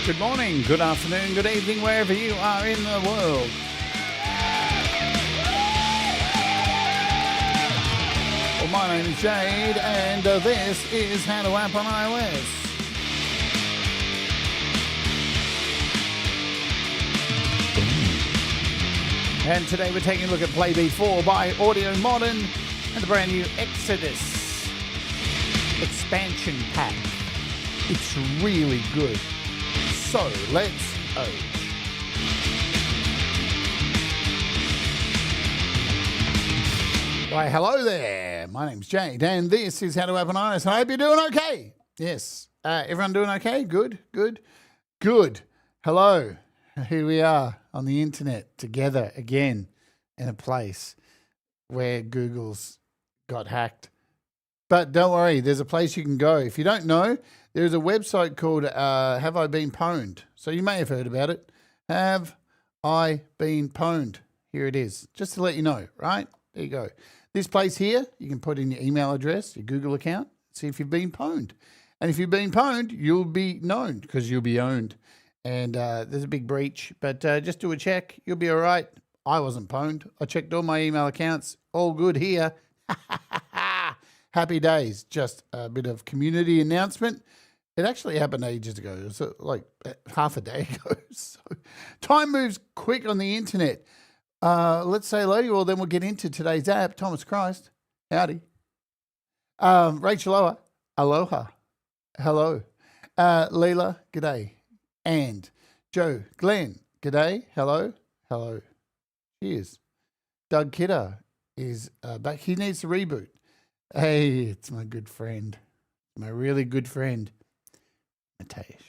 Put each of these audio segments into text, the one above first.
Good morning, good afternoon, good evening, wherever you are in the world. Well, my name is Jade, and this is How to App on iOS. And today we're taking a look at Playbeat 4 by AudioModern and the brand new Exodus expansion pack. It's really good. So let's go. Why, hello there. My name's Jade, and this is How to App on iOS. I hope you're doing okay. Yes. Everyone doing okay? Good. Hello. Here we are on the internet together again in a place where Google's got hacked. But don't worry, there's a place you can go. If you don't know, there's a website called Have I Been Pwned? So you may have heard about it. Have I Been Pwned? Here it is. Just to let you know, right? There you go. This place here, you can put in your email address, your Google account, see if you've been pwned. And if you've been pwned, you'll be known because you'll be owned. And there's a big breach, but just do a check. You'll be all right. I wasn't pwned. I checked all my email accounts. All good here. Happy days. Just a bit of community announcement. It actually happened ages ago. It was like half a day ago. So time moves quick on the internet. Let's say hello to you all, then we'll get into today's app. Thomas Christ, howdy. Rachel Oa, aloha, hello. Leela, g'day. And Joe Glenn, g'day, hello. Cheers. Doug Kidder is back. He needs to reboot. Hey, it's my good friend, my really good friend, Mateus.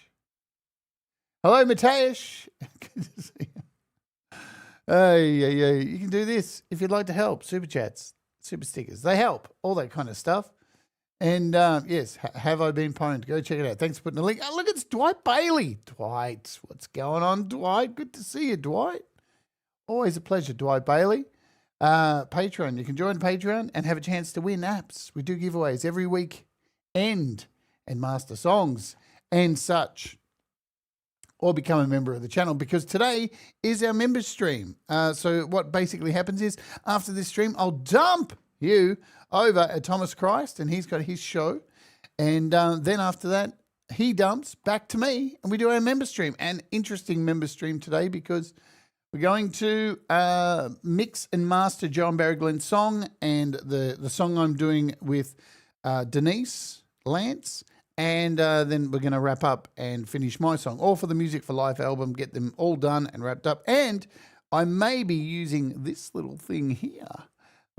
Hello, Mateus. Good to see you. Hey, you can do this if you'd like to help. Super chats, super stickers, they help, all that kind of stuff. And yes, Have I Been Pwned? Go check it out. Thanks for putting the link. Oh, look, it's Dwight Bailey. Dwight, what's going on, Dwight? Good to see you, Dwight. Always a pleasure, Dwight Bailey. Patreon, you can join Patreon and have a chance to win apps. We do giveaways every week, and master songs and such. Or become a member of the channel, because today is our members stream. So what basically happens is after this stream, I'll dump you over at Thomas Christ, and he's got his show. And then after that, he dumps back to me, and we do our member stream. An interesting member stream today, because we're going to mix and master John Barraglen's song and the song I'm doing with Denise Lance. And then we're going to wrap up and finish my song, all for the Music for Life album, get them all done and wrapped up. And I may be using this little thing here,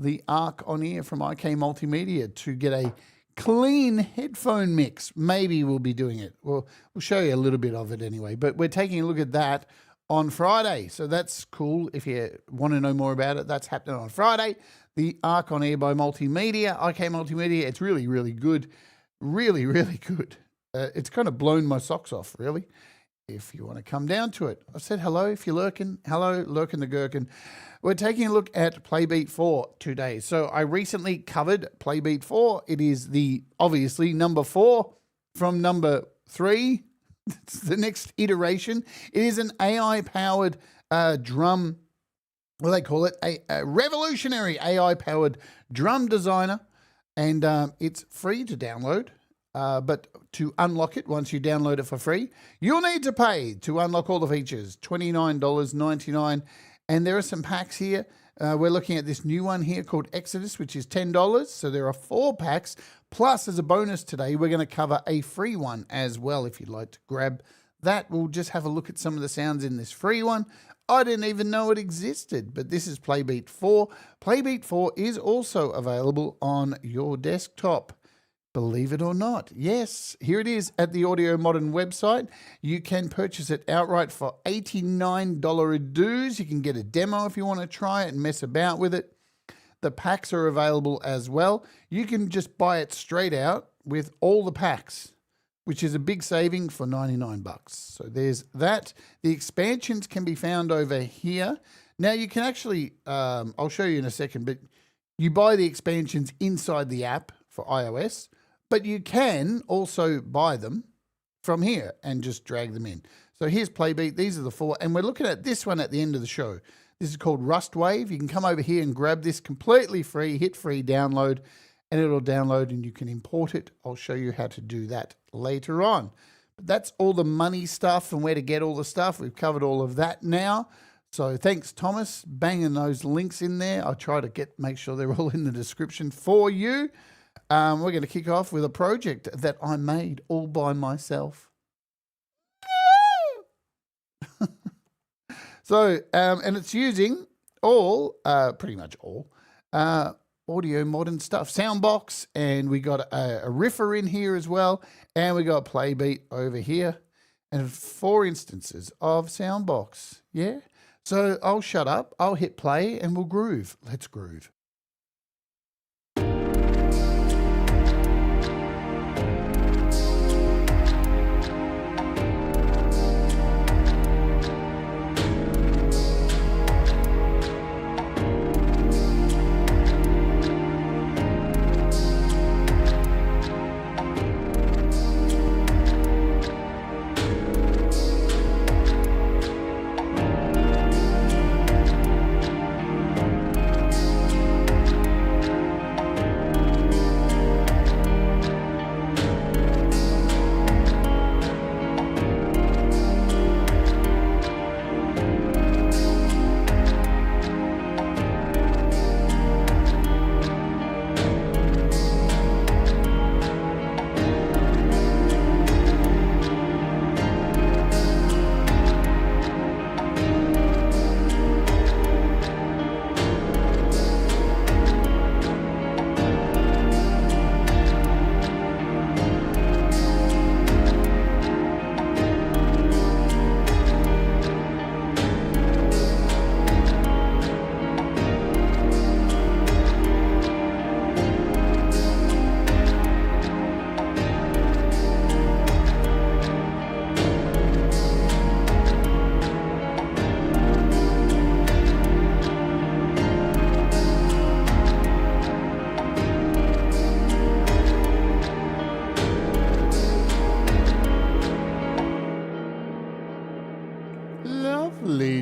the Arc on Ear from IK Multimedia, to get a clean headphone mix. Maybe we'll be doing it. We'll show you a little bit of it anyway. But we're taking a look at that on Friday. So that's cool. If you want to know more about it, that's happening on Friday. The Arc on Ear by Multimedia, IK Multimedia. It's really, really good. Really good. It's kind of blown my socks off, really, if you want to come down to it. I said hello if you're lurking. Hello, lurking the gherkin. We're taking a look at Playbeat 4 today. So I recently covered Playbeat 4. It is obviously number 4 from number 3. It's the next iteration. It is an AI-powered drum, what do they call it? A revolutionary AI-powered drum designer. And it's free to download, but to unlock it, once you download it for free, you'll need to pay to unlock all the features, $29.99. And there are some packs here. We're looking at this new one here called Exodus, which is $10. So there are 4 packs. Plus, as a bonus today, we're going to cover a free one as well. If you'd like to grab that, we'll just have a look at some of the sounds in this free one. I didn't even know it existed, but this is Playbeat 4. Playbeat 4 is also available on your desktop, believe it or not. Yes, here it is at the AudioModern website. You can purchase it outright for $89 dues. You can get a demo if you want to try it and mess about with it. The packs are available as well. You can just buy it straight out with all the packs, which is a big saving for $99. So there's that. The expansions can be found over here. Now you can actually, I'll show you in a second, but you buy the expansions inside the app for iOS, but you can also buy them from here and just drag them in. So here's Playbeat. These are the 4. And we're looking at this one at the end of the show. This is called Rust Wave. You can come over here and grab this completely free, hit free download, and it'll download and you can import it. I'll show you how to do that later on. But that's all the money stuff and where to get all the stuff. We've covered all of that now. So thanks, Thomas, banging those links in there. I'll try to make sure they're all in the description for you. We're going to kick off with a project that I made all by myself. So, and it's using pretty much all, AudioModern stuff. Soundbox, and we got a riffer in here as well, and we got Playbeat over here, and 4 instances of Soundbox. Yeah? So I'll shut up, I'll hit play, and we'll groove. Let's groove.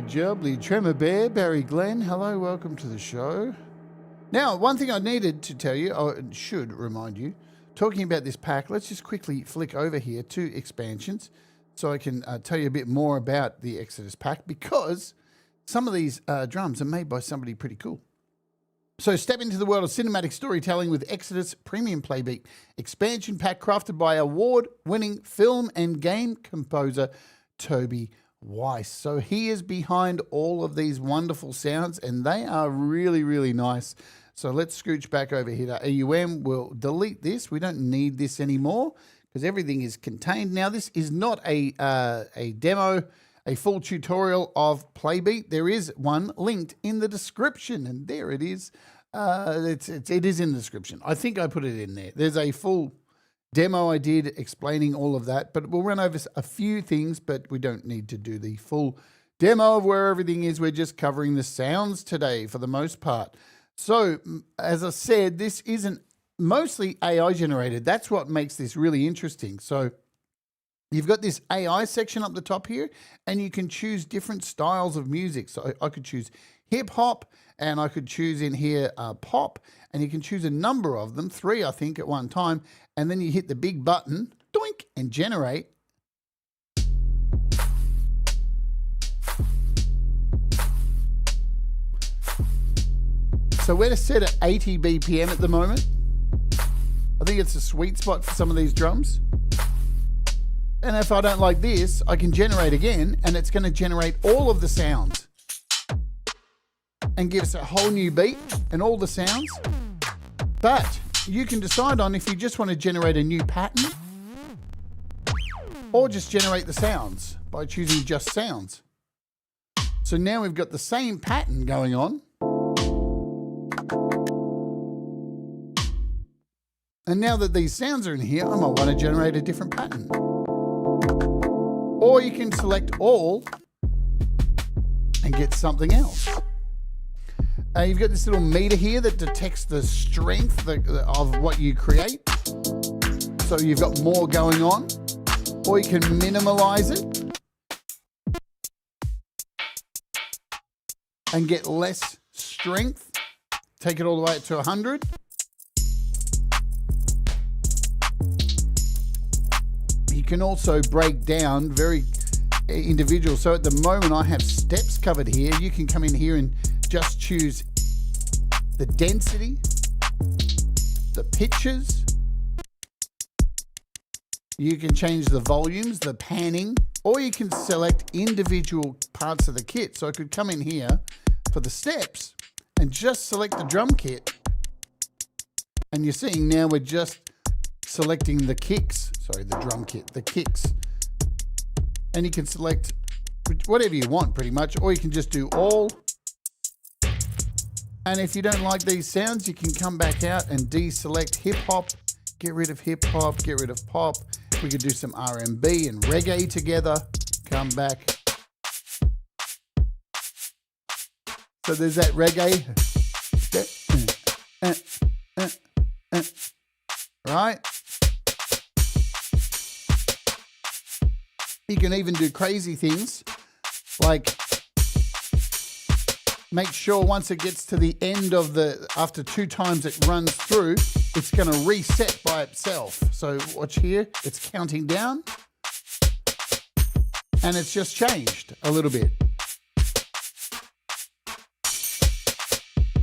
Jubbly, Tremor Bear, Barry Glenn, hello, welcome to the show. Now, one thing I needed to tell you, or should remind you, talking about this pack, let's just quickly flick over here to expansions so I can tell you a bit more about the Exodus pack, because some of these drums are made by somebody pretty cool. So step into the world of cinematic storytelling with Exodus Premium Playbeat expansion pack crafted by award-winning film and game composer Tobi Weiss. So he is behind all of these wonderful sounds, and they are really, really nice. So let's scooch back over here to AUM. We'll delete this. We don't need this anymore because everything is contained. Now, this is not a demo, a full tutorial of Playbeat. There is one linked in the description, and there it is. It is in the description. I think I put it in there. There's a full demo I did explaining all of that, but we'll run over a few things, but we don't need to do the full demo of where everything is. We're just covering the sounds today for the most part. So as I said, this isn't mostly AI generated. That's what makes this really interesting. So you've got this AI section up the top here, and you can choose different styles of music. So I could choose hip hop, and I could choose in here pop, and you can choose a number of them, 3 I think at one time, and then you hit the big button, doink, and generate. So we're set at 80 BPM at the moment. I think it's a sweet spot for some of these drums. And if I don't like this, I can generate again, and it's going to generate all of the sounds and give us a whole new beat and all the sounds. But you can decide on if you just want to generate a new pattern or just generate the sounds by choosing just sounds. So now we've got the same pattern going on. And now that these sounds are in here, I might want to generate a different pattern. Or you can select all and get something else. You've got this little meter here that detects the strength of what you create. So you've got more going on. Or you can minimalize it and get less strength. Take it all the way up to 100. You can also break down very individual. So at the moment I have steps covered here. You can come in here and just choose the density, the pitches. You can change the volumes, the panning, or you can select individual parts of the kit. So I could come in here for the steps and just select the drum kit. And you're seeing now we're just selecting the kicks. Sorry, the drum kit, the kicks. And you can select whatever you want pretty much, or you can just do all. And if you don't like these sounds, you can come back out and deselect hip hop, get rid of hip hop, get rid of pop. We could do some R&B and reggae together. Come back. So there's that reggae. Right? You can even do crazy things like make sure once it gets to the end of after 2 times it runs through, it's going to reset by itself. So watch here, it's counting down and it's just changed a little bit.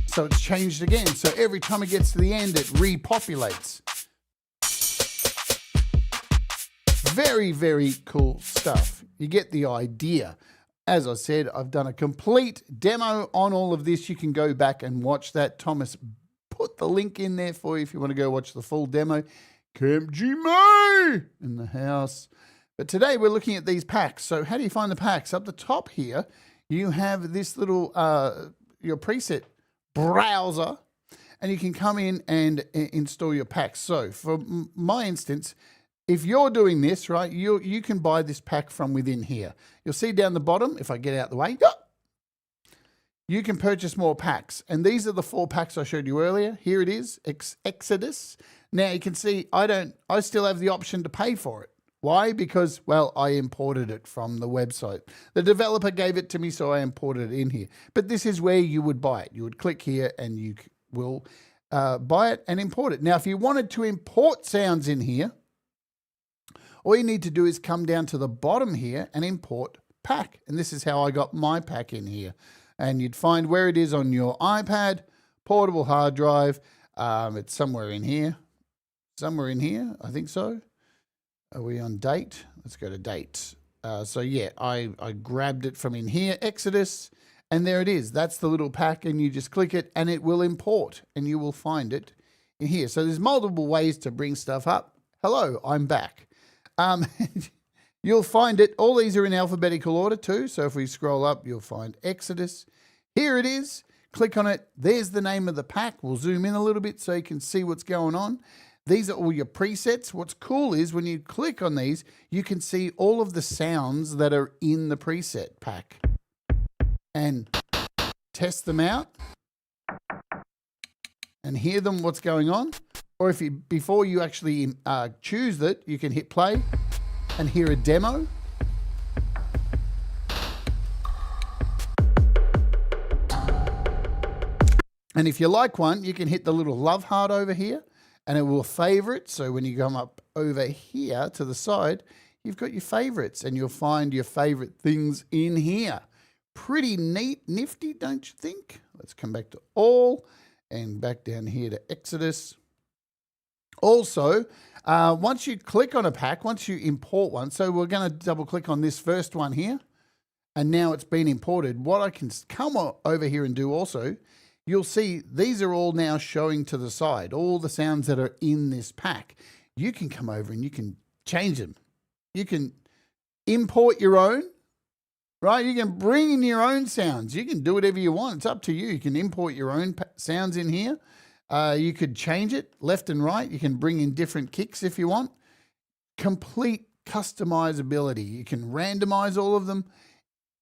So it's changed again. So every time it gets to the end, it repopulates. Very, very cool stuff. You get the idea. As I said, I've done a complete demo on all of this. You can go back and watch that. Thomas put the link in there for you if you want to go watch the full demo. Camp G May in the house. But today we're looking at these packs. So how do you find the packs? Up the top here, you have this little, your preset browser, and you can come in and install your packs. So for my instance, if you're doing this, right, you can buy this pack from within here. You'll see down the bottom, if I get out the way, you can purchase more packs. And these are the 4 packs I showed you earlier. Here it is, Exodus. Now you can see I still have the option to pay for it. Why? Because, well, I imported it from the website. The developer gave it to me, so I imported it in here. But this is where you would buy it. You would click here and you will buy it and import it. Now, if you wanted to import sounds in here, all you need to do is come down to the bottom here and import pack. And this is how I got my pack in here. And you'd find where it is on your iPad, portable hard drive. It's somewhere in here. Somewhere in here, I think so. Are we on date? Let's go to date. So yeah, I grabbed it from in here, Exodus, and there it is. That's the little pack, and you just click it and it will import and you will find it in here. So there's multiple ways to bring stuff up. Hello, I'm back. You'll find it. All these are in alphabetical order too. So if we scroll up, you'll find Exodus. Here it is. Click on it. There's the name of the pack. We'll zoom in a little bit so you can see what's going on. These are all your presets. What's cool is when you click on these, you can see all of the sounds that are in the preset pack and test them out and hear them, what's going on. Or if you, before you actually choose it, you can hit play and hear a demo. And if you like one, you can hit the little love heart over here and it will favorite. So when you come up over here to the side, you've got your favorites and you'll find your favorite things in here. Pretty neat, nifty, don't you think? Let's come back to all and back down here to Exodus. Also, once you click on a pack, once you import one, so we're going to double click on this first one here, and now it's been imported. What I can come over here and do also, you'll see these are all now showing to the side, all the sounds that are in this pack. You can come over and you can change them. You can import your own, right? You can bring in your own sounds. You can do whatever you want. It's up to you. You can import your own sounds in here. You could change it left and right. You can bring in different kicks if you want. Complete customizability. You can randomize all of them.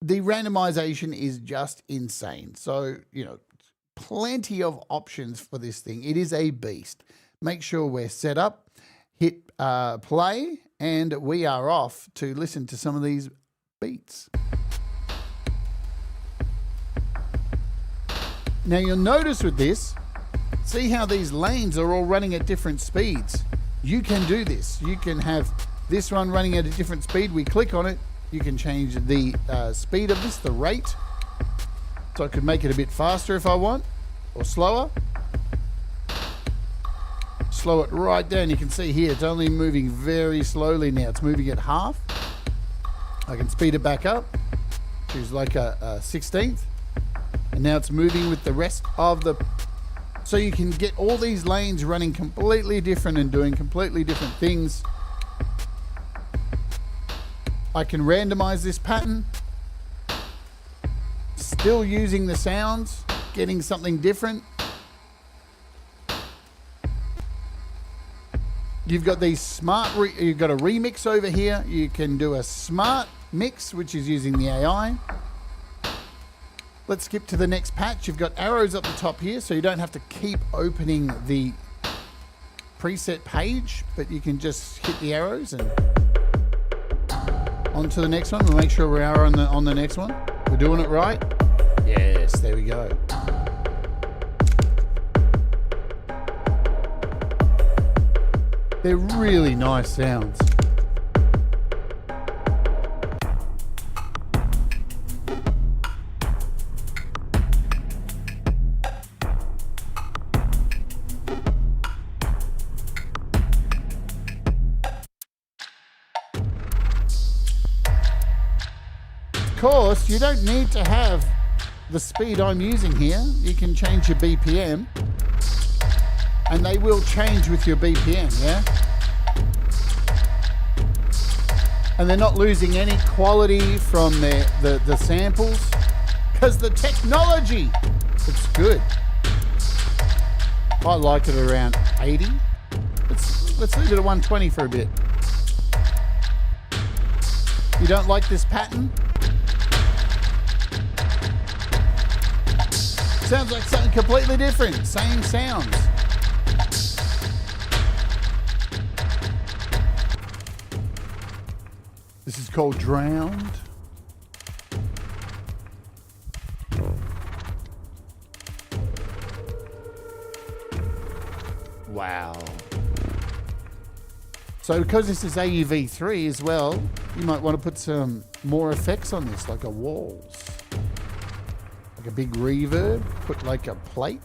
The randomization is just insane. So, you know, plenty of options for this thing. It is a beast. Make sure we're set up. Hit play, and we are off to listen to some of these beats. Now you'll notice with this, see how these lanes are all running at different speeds. You can do this. You can have this one running at a different speed. We click on it. You can change the speed of this, the rate. So I could make it a bit faster if I want, or slower. Slow it right down. You can see here it's only moving very slowly now. It's moving at half. I can speed it back up. Choose like a 16th. And now it's moving with the rest of the... So you can get all these lanes running completely different and doing completely different things. I can randomize this pattern. Still using the sounds, getting something different. You've got these smart, you've got a remix over here. You can do a smart mix, which is using the AI. Let's skip to the next patch. You've got arrows up the top here, so you don't have to keep opening the preset page, but you can just hit the arrows and on to the next one. We'll make sure we are on the next one. We're doing it right. Yes, there we go. They're really nice sounds. Of course, you don't need to have the speed I'm using here. You can change your BPM. And they will change with your BPM, yeah? And they're not losing any quality from the samples because the technology, it's good. I like it around 80. Let's leave it at 120 for a bit. You don't like this pattern? Sounds like something completely different, same sounds. This is called Drowned. Wow. So because this is AUV3 as well, you might want to put some more effects on this, like a walls. Like a big reverb, put like a plate.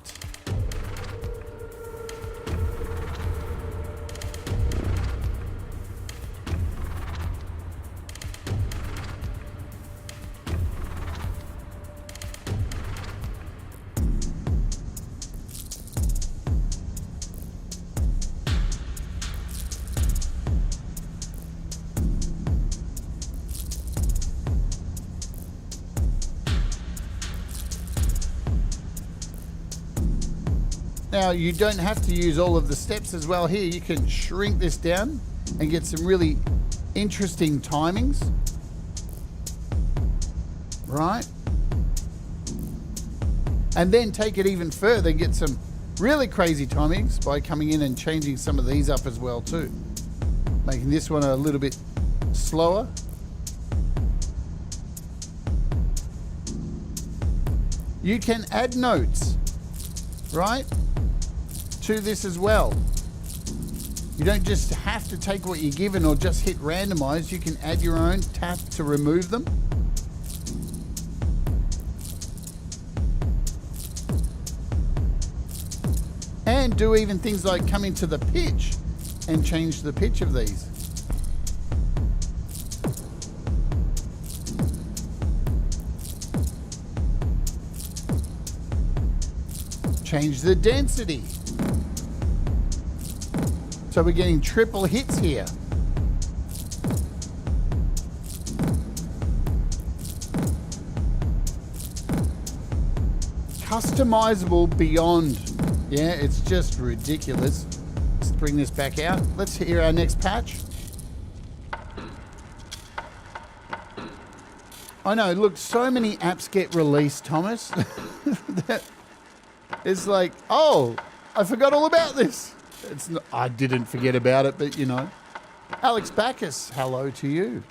Now, you don't have to use all of the steps as well here. You can shrink this down and get some really interesting timings. Right? And then take it even further and get some really crazy timings by coming in and changing some of these up as well too. Making this one a little bit slower. You can add notes, right, to this as well. You don't just have to take what you're given or just hit randomize. You can add your own, tap to remove them. And do even things like come into the pitch and change the pitch of these. Change the density. So we're getting triple hits here. Customizable beyond. Yeah, it's just ridiculous. Let's bring this back out. Let's hear our next patch. I know, look, so many apps get released, Thomas. It's like, oh, I forgot all about this. It's not, I didn't forget about it, but you know. Alex Bacchus, hello to you.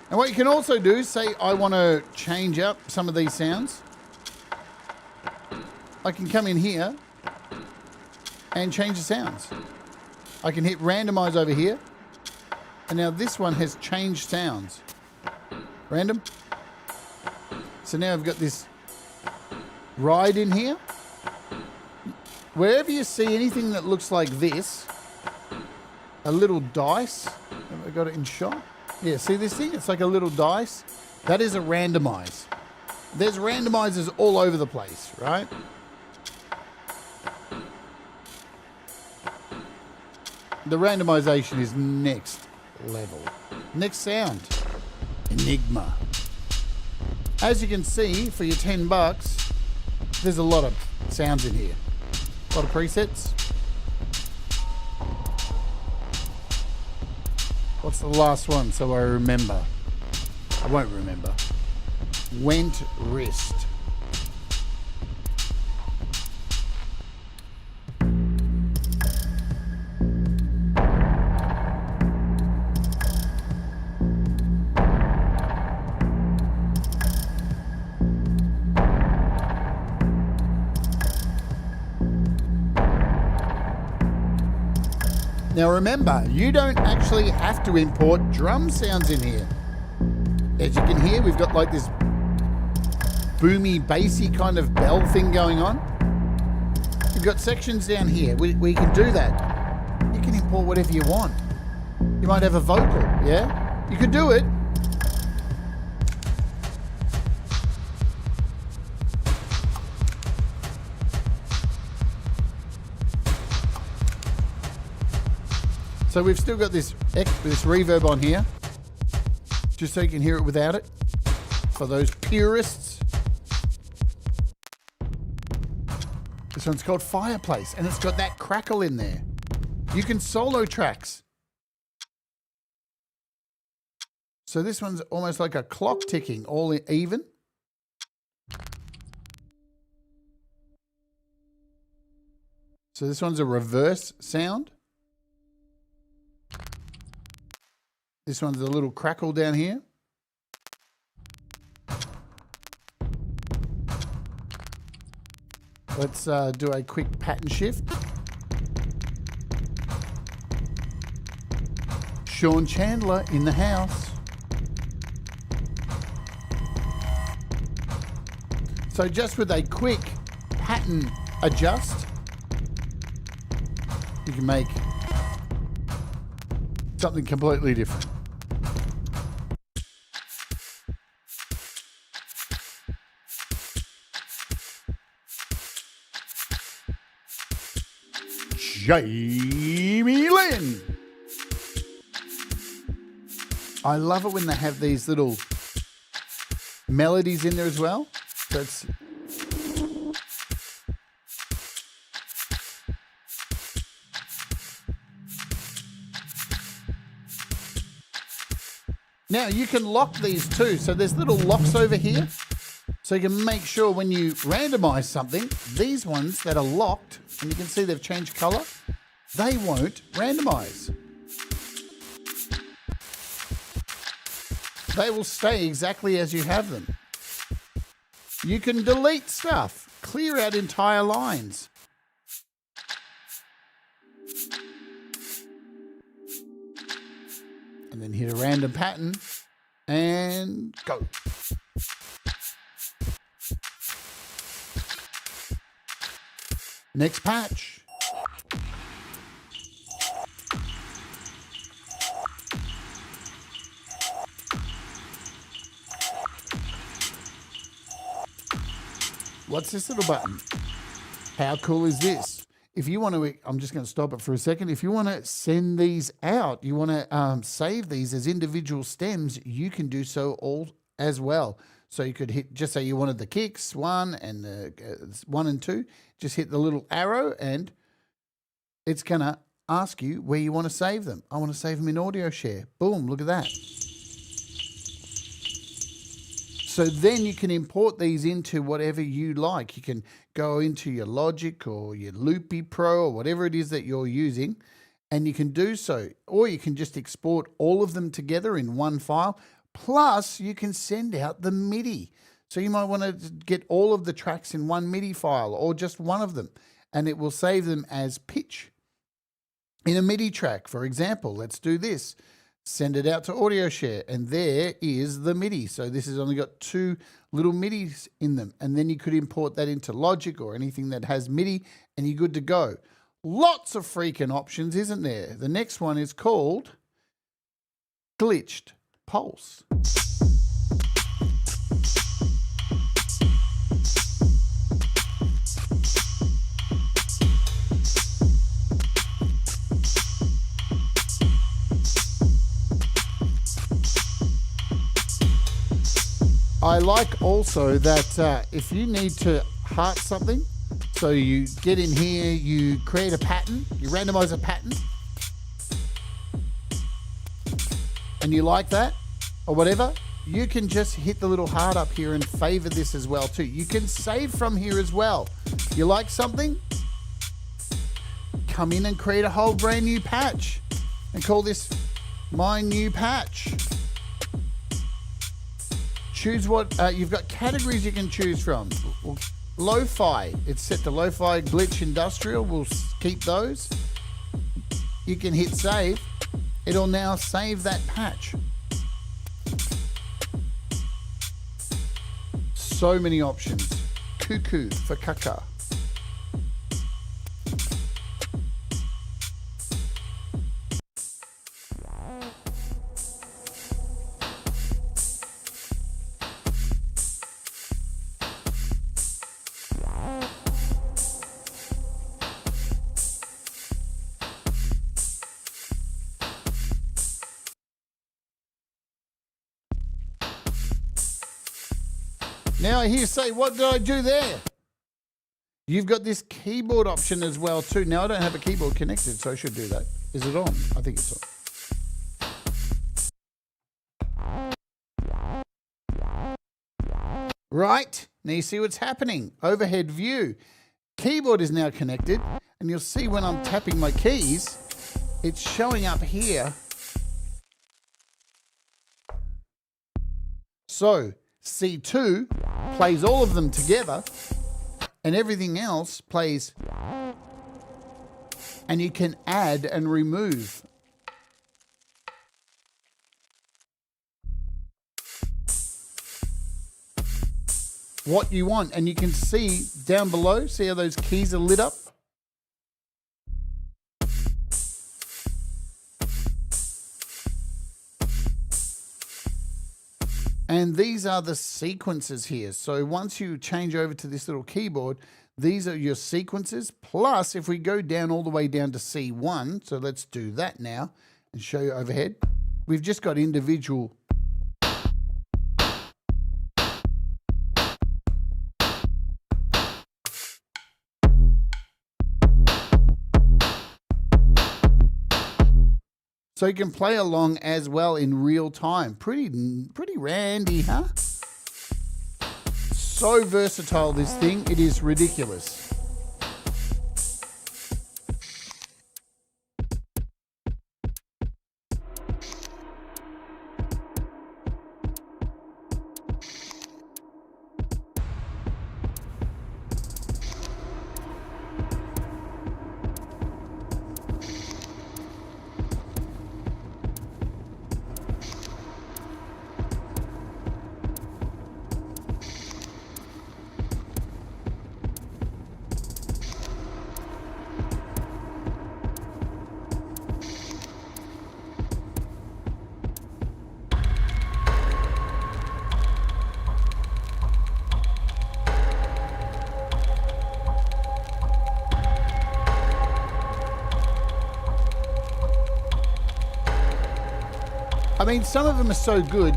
And what you can also do, say I want to change up some of these sounds. I can come in here and change the sounds. I can hit randomize over here. And now this one has changed sounds. Random. So now I've got this ride in here. Wherever you see anything that looks like this, a little dice. Have I got it in shot? Yeah, see this thing? It's like a little dice. That is a randomize. There's randomizers all over the place, right? The randomization is next level. Next sound. Enigma. As you can see, for your $10, there's a lot of sounds in here. A lot of presets. What's the last one so I remember? I won't remember. Went wrist. Now remember, you don't actually have to import drum sounds in here. As you can hear, we've got like this boomy, bassy kind of bell thing going on. You've got sections down here where you can do that. You can import whatever you want. You might have a vocal, yeah? You could do it. So we've still got this reverb on here, just so you can hear it without it, for those purists. This one's called Fireplace, and it's got that crackle in there. You can solo tracks. So this one's almost like a clock ticking, all even. So this one's a reverse sound. This one's a little crackle down here. Let's do a quick pattern shift. Sean Chandler in the house. So just with a quick pattern adjust, you can make something completely different. Jamie Lynn. I love it when they have these little melodies in there as well. So it's now you can lock these too. So there's little locks over here. So you can make sure when you randomize something, these ones that are locked, and you can see they've changed color, they won't randomize. They will stay exactly as you have them. You can delete stuff, clear out entire lines. And then hit a random pattern and go. Next patch. What's this little button? How cool is this? If you want to, I'm just going to stop it for a second. If you want to send these out, you want to save these as individual stems, you can do so all as well. So you could hit, just say you wanted the kicks, 1 and the 1 and 2, just hit the little arrow and it's going to ask you where you want to save them. I want to save them in audio share. Boom, look at that. So then you can import these into whatever you like. You can go into your Logic or your Loopy Pro or whatever it is that you're using, and you can do so. Or you can just export all of them together in one file, Plus, you can send out the MIDI. So you might want to get all of the tracks in one MIDI file or just one of them, and it will save them as pitch in a MIDI track. For example, let's do this. Send it out to AudioShare, and there is the MIDI. So this has only got 2 little MIDIs in them, and then you could import that into Logic or anything that has MIDI, and you're good to go. Lots of freaking options, isn't there? The next one is called Glitched Pulse. I like also that if you need to heart something, so you get in here, you create a pattern, you randomize a pattern, and you like that, or whatever, you can just hit the little heart up here and favor this as well too. You can save from here as well. You like something? Come in and create a whole brand new patch and call this my new patch. Choose what, you've got categories you can choose from. Lo-fi, it's set to lo-fi, glitch, industrial, we'll keep those. You can hit save. It'll now save that patch. So many options. Cuckoo for caca. Now I hear you say, what did I do there? You've got this keyboard option as well too. Now I don't have a keyboard connected, so I should do that. Is it on? I think it's on. Right, now you see what's happening. Overhead view. Keyboard is now connected, and you'll see when I'm tapping my keys, it's showing up here. So C2 plays all of them together, and everything else plays, and you can add and remove. What you want, and you can see down below, see how those keys are lit up? And these are the sequences here. So once you change over to this little keyboard, these are your sequences. Plus, if we go down all the way down to C1, so let's do that now and show you overhead. We've just got individual. So you can play along as well in real time. Pretty randy, huh? So versatile, this thing. It is ridiculous. I mean, some of them are so good.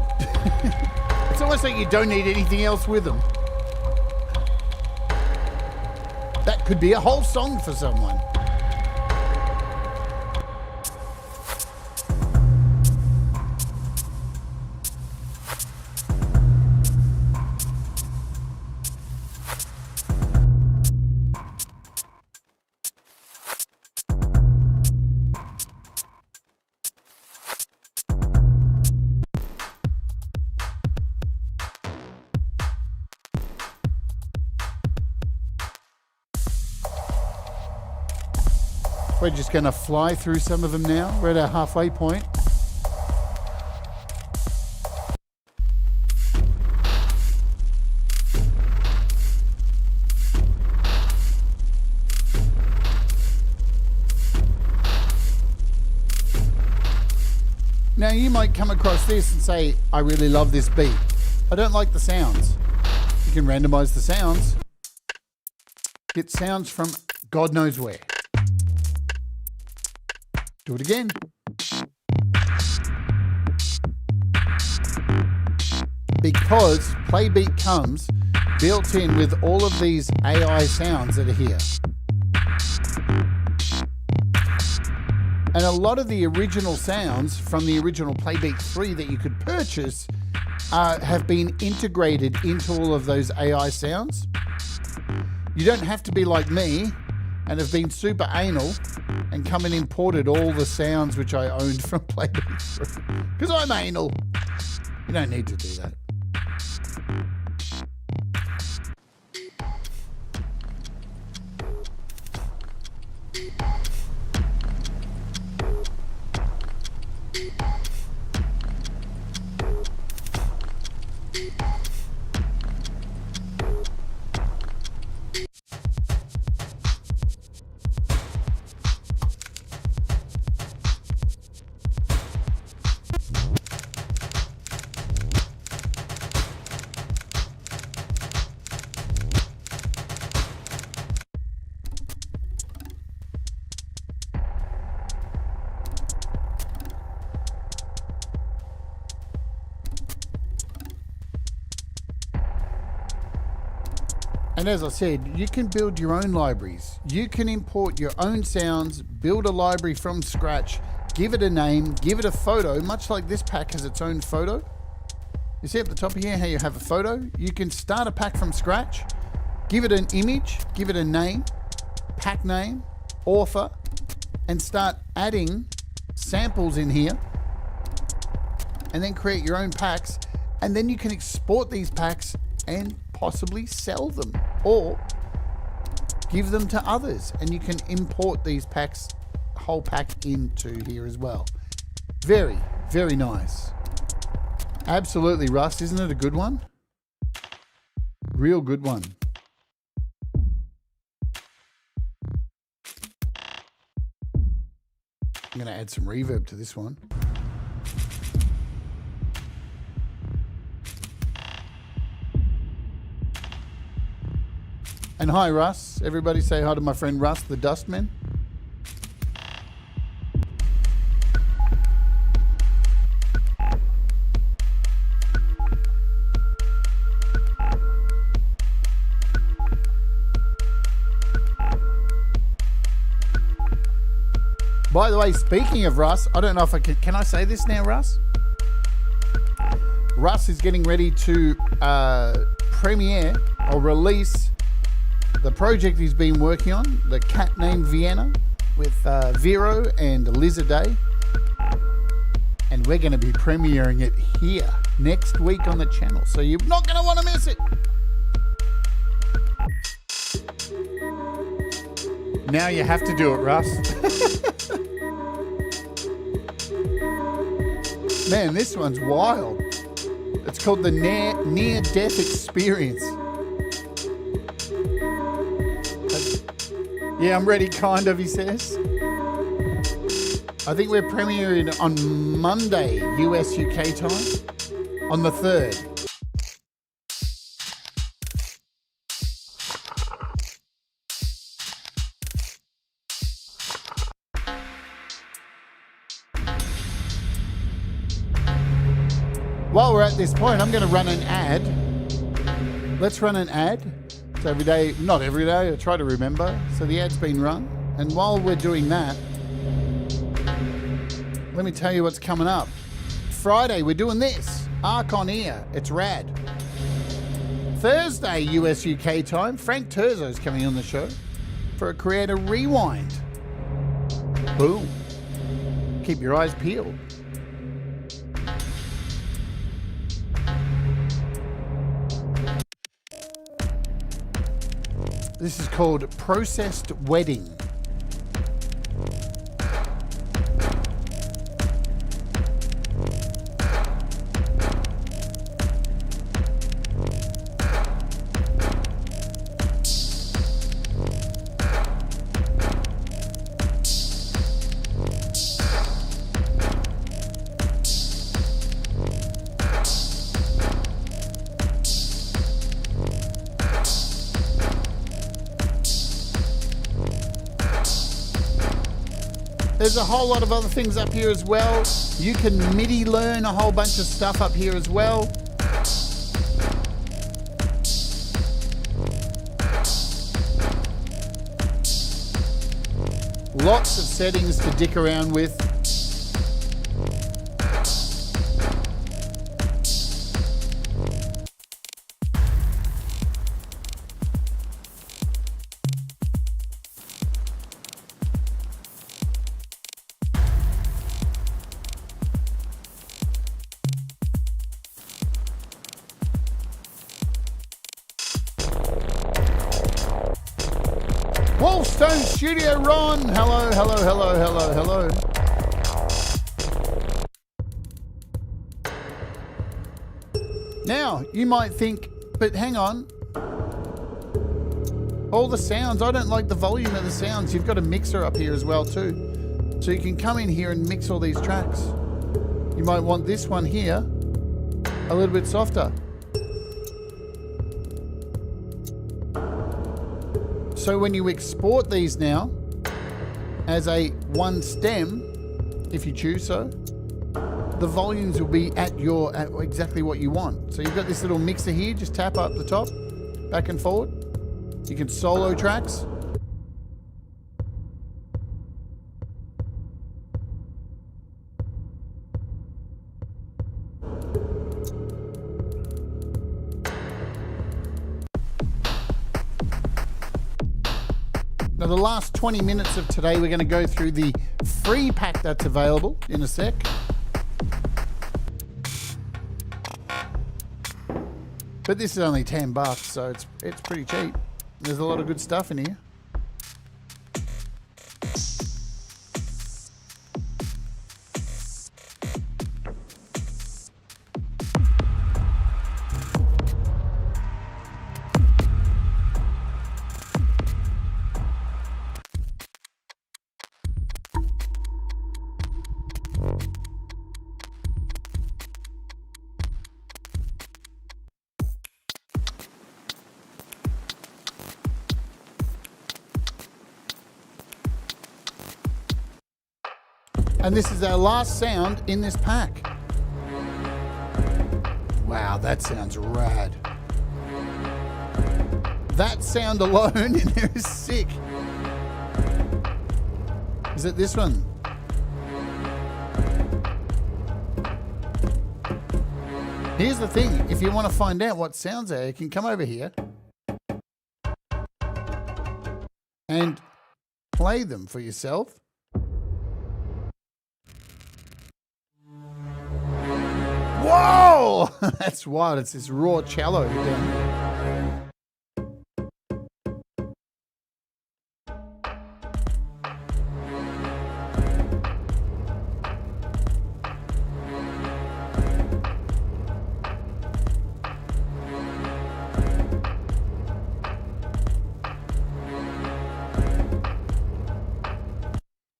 It's almost like you don't need anything else with them. That could be a whole song for someone. We're just going to fly through some of them now. We're at our halfway point. Now you might come across this and say, I really love this beat. I don't like the sounds. You can randomize the sounds. Get sounds from God knows where. Do it again. Because Playbeat comes built in with all of these AI sounds that are here. And a lot of the original sounds from the original Playbeat 3 that you could purchase have been integrated into all of those AI sounds. You don't have to be like me and have been super anal and come and imported all the sounds which I owned from Playbeat 3. Because I'm anal. You don't need to do that. And as I said, you can build your own libraries. You can import your own sounds, build a library from scratch, give it a name, give it a photo, much like this pack has its own photo. You see up the top here how you have a photo? You can start a pack from scratch, give it an image, give it a name, pack name, author, and start adding samples in here, and then create your own packs. And then you can export these packs and possibly sell them or give them to others, and you can import these packs, whole pack, into here as well. Very, very nice. Absolutely, Russ. Isn't it a good one? Real good one. I'm going to add some reverb to this one. And hi, Russ. Everybody say hi to my friend Russ, the Dustman. By the way, speaking of Russ, I don't know if I can I say this now, Russ? Russ is getting ready to premiere or release the project he's been working on, the cat named Vienna, with Vero and Lizard Day. And we're going to be premiering it here next week on the channel. So you're not going to want to miss it. Now you have to do it, Russ. Man, this one's wild. It's called the near-death experience. Yeah, I'm ready, kind of, he says. I think we're premiering on Monday, US UK time, on the 3rd. While we're at this point, I'm going to run an ad. Let's run an ad. So every day, not every day, I try to remember. So the ad's been run. And while we're doing that, let me tell you what's coming up. Friday, we're doing this. Arc on Ear. It's rad. Thursday, US UK time, Frank Terzo's coming on the show for a Creator Rewind. Boom. Keep your eyes peeled. This is called Processed Wedding. There's a whole lot of other things up here as well. You can MIDI learn a whole bunch of stuff up here as well. Lots of settings to dick around with. Wolfstone Studio Ron, hello, hello, hello, hello, hello. Now, you might think, but hang on. All the sounds, I don't like the volume of the sounds. You've got a mixer up here as well too. So you can come in here and mix all these tracks. You might want this one here a little bit softer. So when you export these now as a one stem, if you choose so, the volumes will be at exactly what you want. So you've got this little mixer here, just tap up the top, back and forward. You can solo tracks. Now, the last 20 minutes of today, we're going to go through the free pack that's available in a sec. But this is only $10, so it's pretty cheap. There's a lot of good stuff in here. And this is our last sound in this pack. Wow, that sounds rad. That sound alone in there is sick. Is it this one? Here's the thing, if you want to find out what sounds are, you can come over here and play them for yourself. Whoa! That's wild. It's this raw cello down here.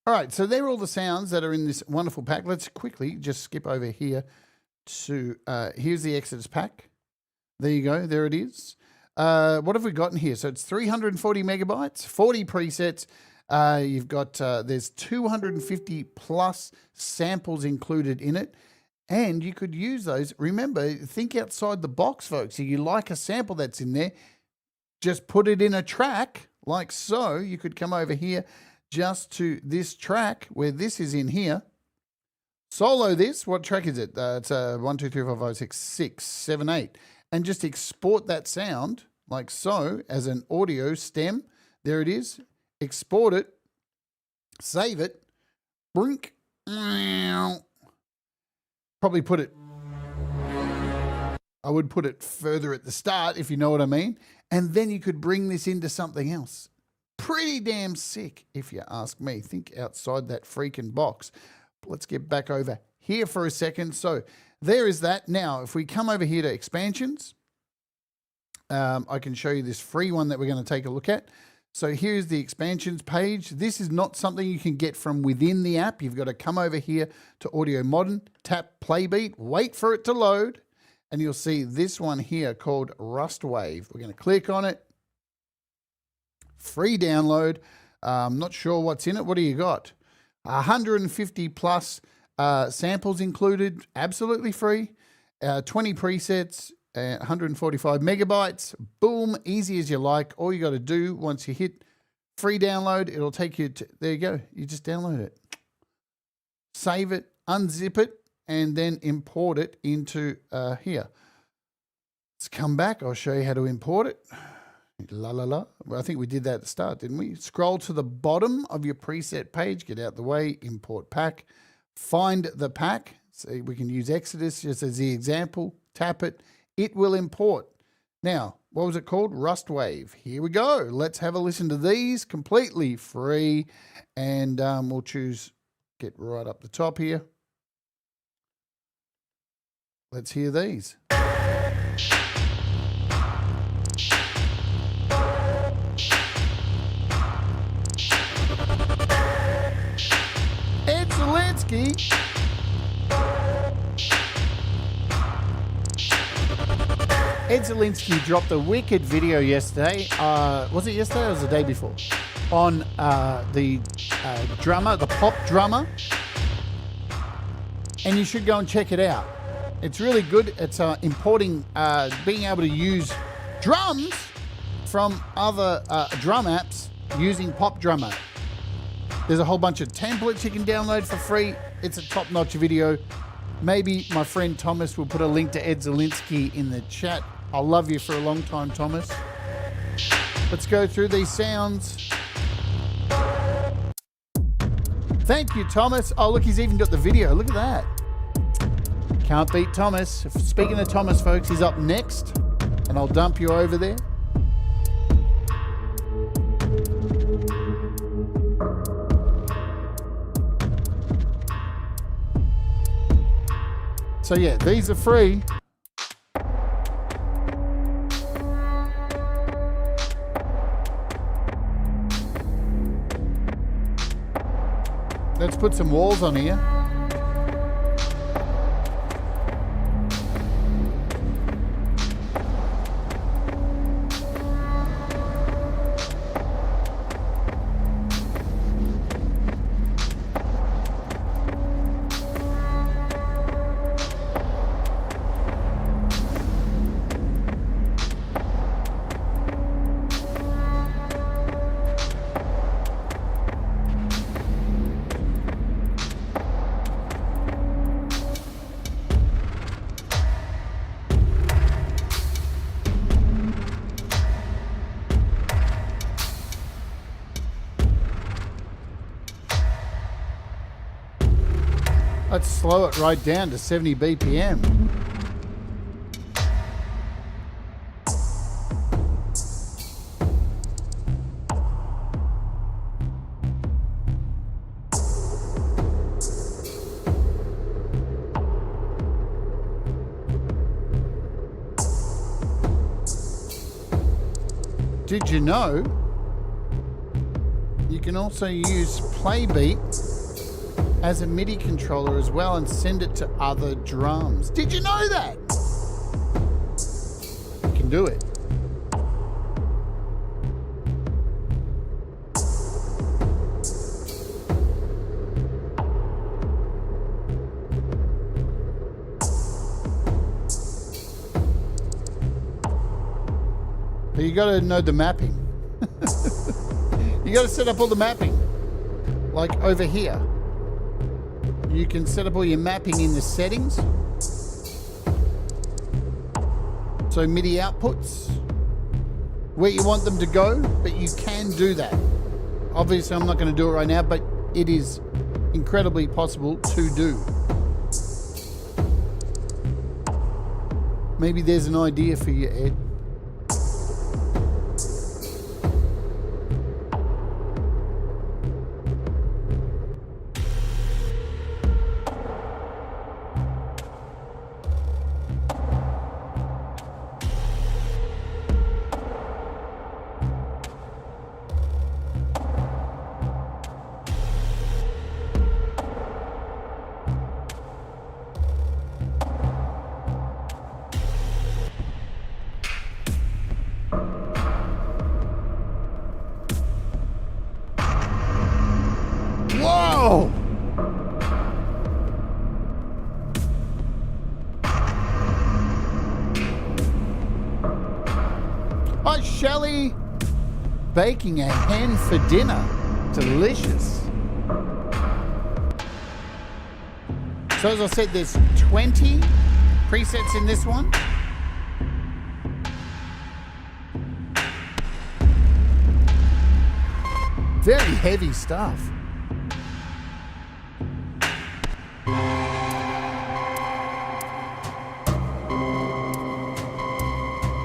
All right, so they're all the sounds that are in this wonderful pack. Let's quickly just skip over here to here's the Exodus pack. There you go. There it is. What have we got in here? So it's 340 megabytes, 40 presets. You've got there's 250 plus samples included in it, and you could use those. Remember, think outside the box, folks. If you like a sample that's in there, just put it in a track like so. You could come over here just to this track where this is in here. Solo this. What track is it? It's 1, 2, 3, 4, 5, 6, 6, 7, 8. And just export that sound like so as an audio stem. There it is. Export it. Save it. Brink. Probably put it. I would put it further at the start, if you know what I mean. And then you could bring this into something else. Pretty damn sick, if you ask me. Think outside that freaking box. Let's get back over here for a second. So there is that. Now, if we come over here to expansions, I can show you this free one that we're going to take a look at. So here's the expansions page. This is not something you can get from within the app. You've got to come over here to AudioModern, tap Playbeat, wait for it to load, and you'll see this one here called Rust Wave. We're going to click on it. Free download. Not sure what's in it. What do you got? 150 plus samples included, absolutely free. 20 presets, 145 megabytes. Boom, easy as you like. All you got to do once you hit free download, it'll take you to, there you go. You just download it. Save it, unzip it, and then import it into here. Let's come back. I'll show you how to import it. La la la. Well, I think we did that at the start, didn't we? Scroll to the bottom of your preset page, get out the way, import pack, find the pack. So we can use Exodus just as the example. Tap it. It will import. Now, what was it called? Rust Wave. Here we go. Let's have a listen to these, completely free. And we'll choose, get right up the top here. Let's hear these. Ed Zelinsky. Ed Zelinsky dropped a wicked video yesterday. Was it yesterday or was it the day before? On the drummer, the pop drummer. And you should go and check it out. It's really good. It's importing, being able to use drums from other drum apps using Pop Drummer. There's a whole bunch of templates you can download for free. It's a top-notch video. Maybe my friend Thomas will put a link to Ed Zelinsky in the chat. I'll love you for a long time, Thomas. Let's go through these sounds. Thank you, Thomas. Oh, look, he's even got the video. Look at that. Can't beat Thomas. Speaking of Thomas, folks, he's up next, and I'll dump you over there. So yeah, these are free. Let's put some walls on here. Let's slow it right down to 70 BPM. Did you know you can also use Playbeat as a MIDI controller as well and send it to other drums? Did you know that? You can do it. But you got to know the mapping. You got to set up all the mapping. Like over here. You can set up all your mapping in the settings. So MIDI outputs, where you want them to go, but you can do that. Obviously, I'm not going to do it right now, but it is incredibly possible to do. Maybe there's an idea for you, Ed. Hi, Shelley. Baking a hen for dinner. Delicious. So as I said, there's 20 presets in this one. Very heavy stuff.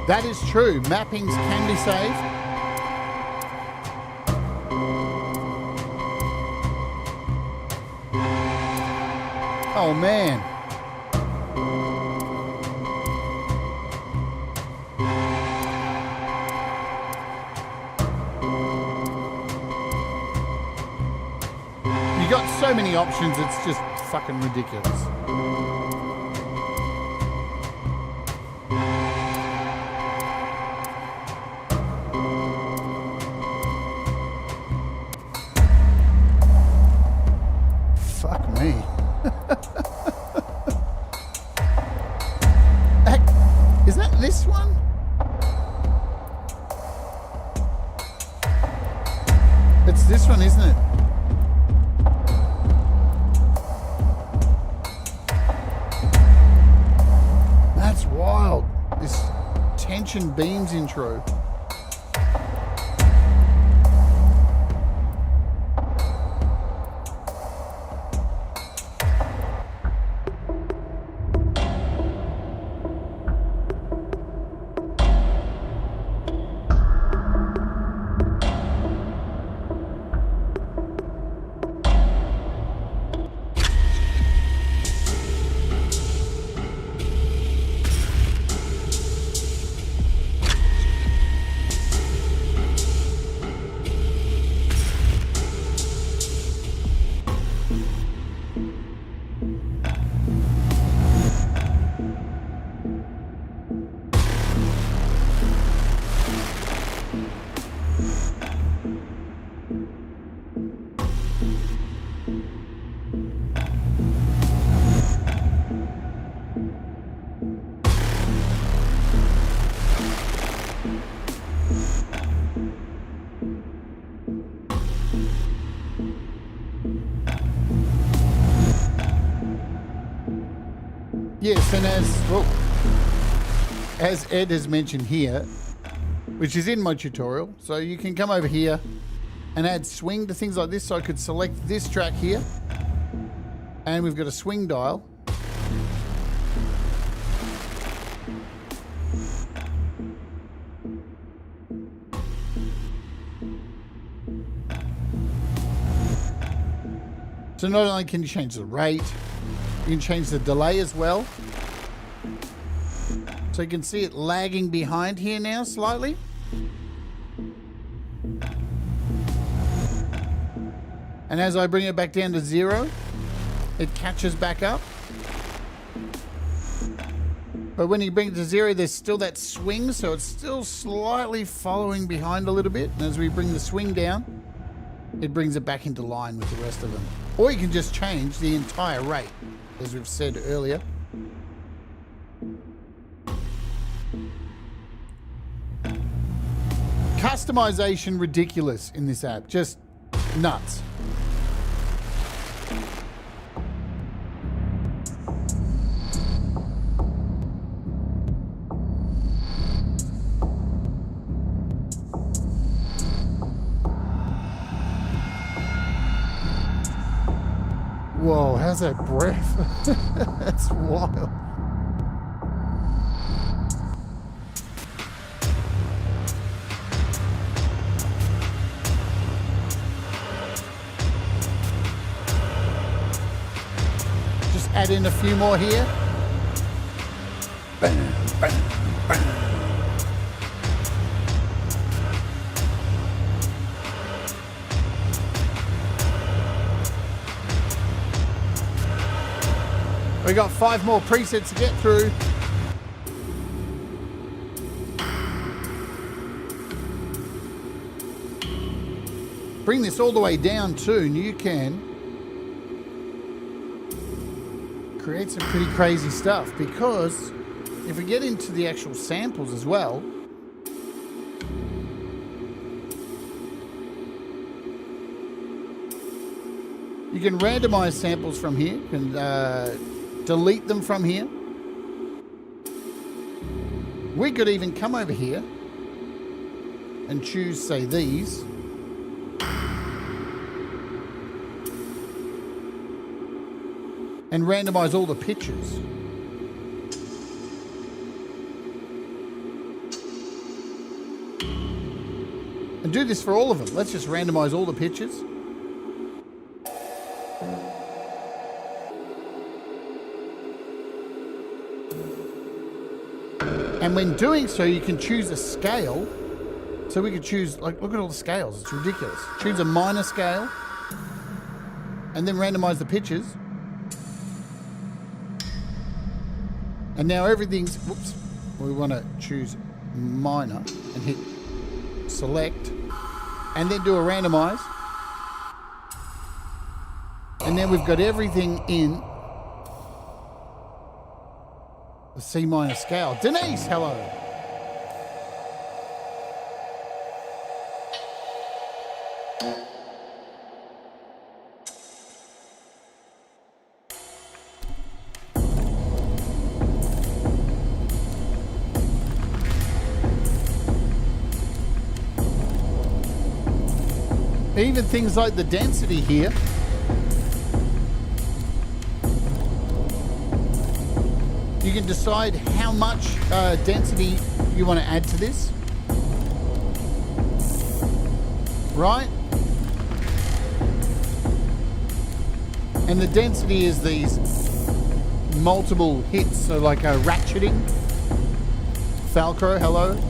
That is true. Mappings can be saved. Oh man. You got so many options, it's just fucking ridiculous. Fuck me. Is that this one? It's this one, isn't it? That's wild. This tension beams intro. Yes, and as Ed has mentioned here, which is in my tutorial, so you can come over here and add swing to things like this. So I could select this track here, and we've got a swing dial. So not only can you change the rate, you can change the delay as well. So you can see it lagging behind here now slightly. And as I bring it back down to 0, it catches back up. But when you bring it to 0, there's still that swing, so it's still slightly following behind a little bit. And as we bring the swing down, it brings it back into line with the rest of them. Or you can just change the entire rate, as we've said earlier. Customization ridiculous in this app, just nuts. Whoa, how's that breath? That's wild. Just add in a few more here. Bam, bam, bam. We got 5 more presets to get through. Bring this all the way down too, and you can create some pretty crazy stuff, because if we get into the actual samples as well, You can randomize samples from here. You can delete them from here. We could even come over here and choose, say, these. And randomize all the pitches. And do this for all of them. Let's just randomize all the pitches. And when doing so, you can choose a scale. So we could choose, like, look at all the scales. It's ridiculous. Choose a minor scale. And then randomize the pitches. And now everything's, whoops, we want to choose minor and hit select. And then do a randomize. And then we've got everything in the C minor scale. Denise, hello. Even things like the density here. You can decide how much density you want to add to this. Right? And the density is these multiple hits, so like a ratcheting. Falcro, hello.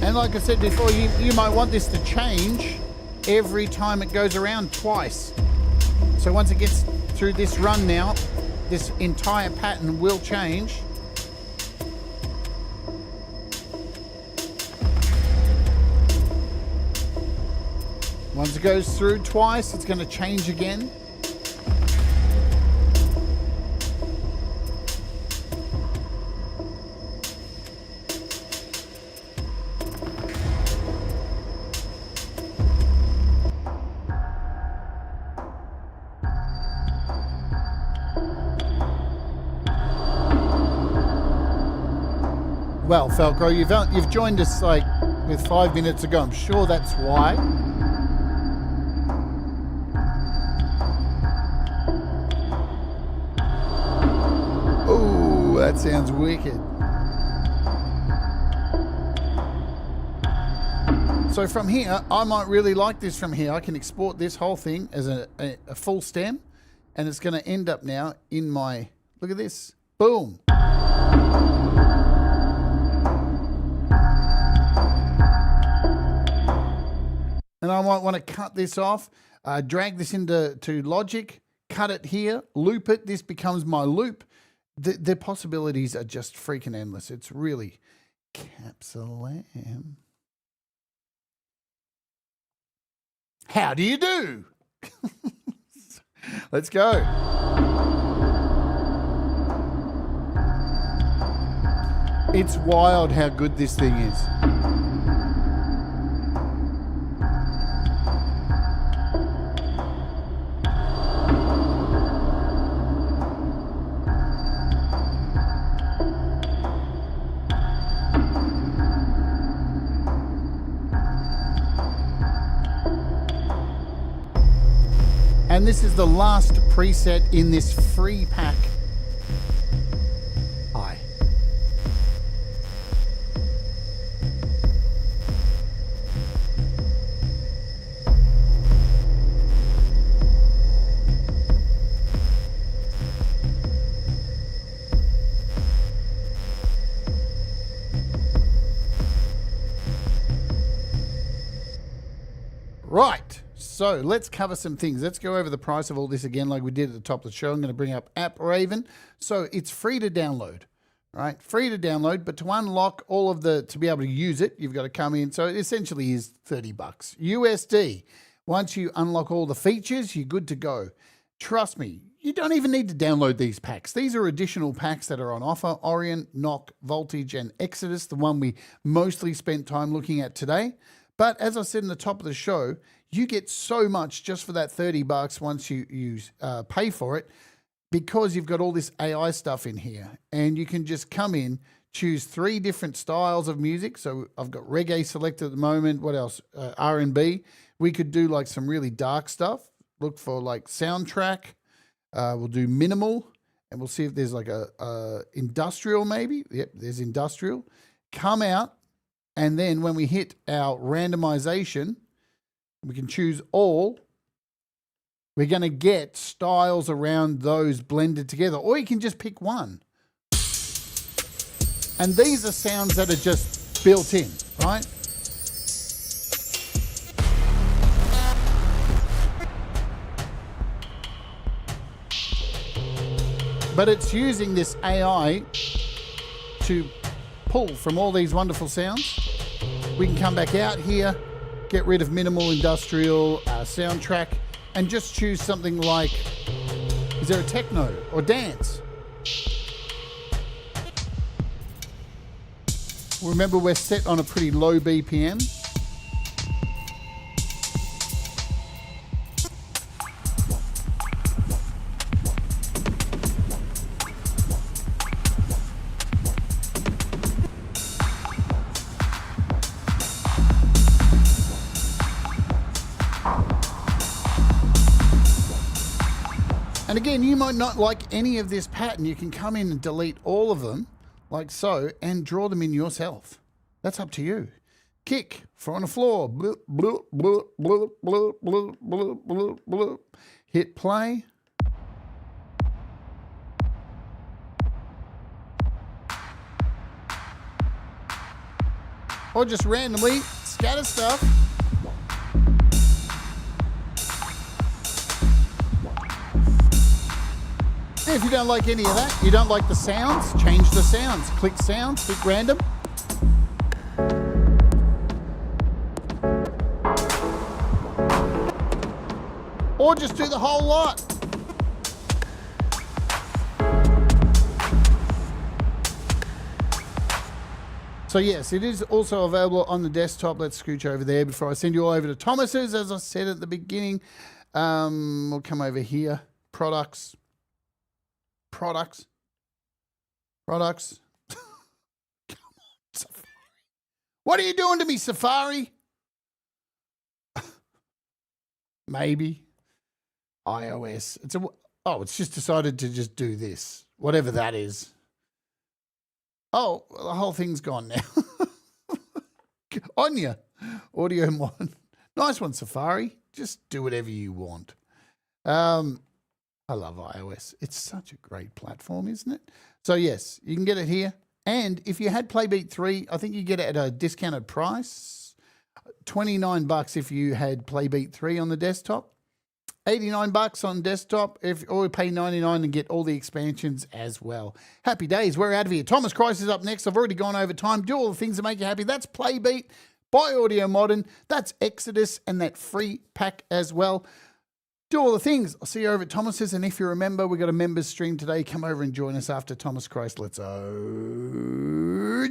And like I said before, you might want this to change every time it goes around twice. So once it gets through this run now, this entire pattern will change. Once it goes through twice, it's going to change again. Well, Falco, you've joined us like with 5 minutes ago. I'm sure that's why. Oh, that sounds wicked. So from here, I might really like this from here. I can export this whole thing as a full stem, and it's going to end up now in my, look at this, boom. And I might want to cut this off, drag this into Logic, cut it here, loop it. This becomes my loop. The possibilities are just freaking endless. It's really Capsalam. How do you do? Let's go. It's wild how good this thing is. And this is the last preset in this free pack. Right, so let's cover some things. Let's go over the price of all this again like we did at the top of the show. I'm going to bring up App Raven. So it's free to download, right? Free to download, but to unlock all of to be able to use it, you've got to come in. So it essentially is $30 USD. Once you unlock all the features, you're good to go. Trust me, you don't even need to download these packs. These are additional packs that are on offer. Orient, Knock, Voltage, and Exodus, the one we mostly spent time looking at today. But as I said in the top of the show, you get so much just for that $30 once you pay for it, because you've got all this AI stuff in here. And you can just come in, choose 3 different styles of music. So I've got reggae selected at the moment. What else? R&B. We could do like some really dark stuff. Look for like soundtrack. We'll do minimal, and we'll see if there's like a industrial maybe. Yep, there's industrial. Come out, and then when we hit our randomization, we can choose all. We're going to get styles around those blended together, or you can just pick one. And these are sounds that are just built in, right? But it's using this AI to pull from all these wonderful sounds. We can come back out here, get rid of minimal, industrial, soundtrack, and just choose something like, is there a techno or dance? Remember, we're set on a pretty low BPM. And again, you might not like any of this pattern. You can come in and delete all of them, like so, and draw them in yourself. That's up to you. Kick, foot on the floor. Bloop, bloop, bloop, bloop, bloop, bloop, bloop, bloop, bloop. Hit play. Or just randomly scatter stuff. If you don't like any of that, you don't like the sounds, change the sounds. Click sounds, click random. Or just do the whole lot. So yes, it is also available on the desktop. Let's scooch over there before I send you all over to Thomas's. As I said at the beginning, we'll come over here. Products. Come on, Safari. What are you doing to me, Safari? Maybe. iOS. It's just decided to just do this. Whatever that is. Oh, the whole thing's gone now. On ya. AudioModern. Nice one, Safari. Just do whatever you want. I love iOS. It's such a great platform, isn't it? So yes, you can get it here. And if you had Playbeat 3, I think you get it at a discounted price. $29 if you had Playbeat 3 on the desktop. $89 on desktop, or pay $99 and get all the expansions as well. Happy days. We're out of here. Thomas Christ is up next. I've already gone over time. Do all the things that make you happy. That's Playbeat by AudioModern. That's Exodus and that free pack as well. Do all the things. I'll see you over at Thomas's. And if you remember, we got a members stream today. Come over and join us after Thomas Christ. Let's go.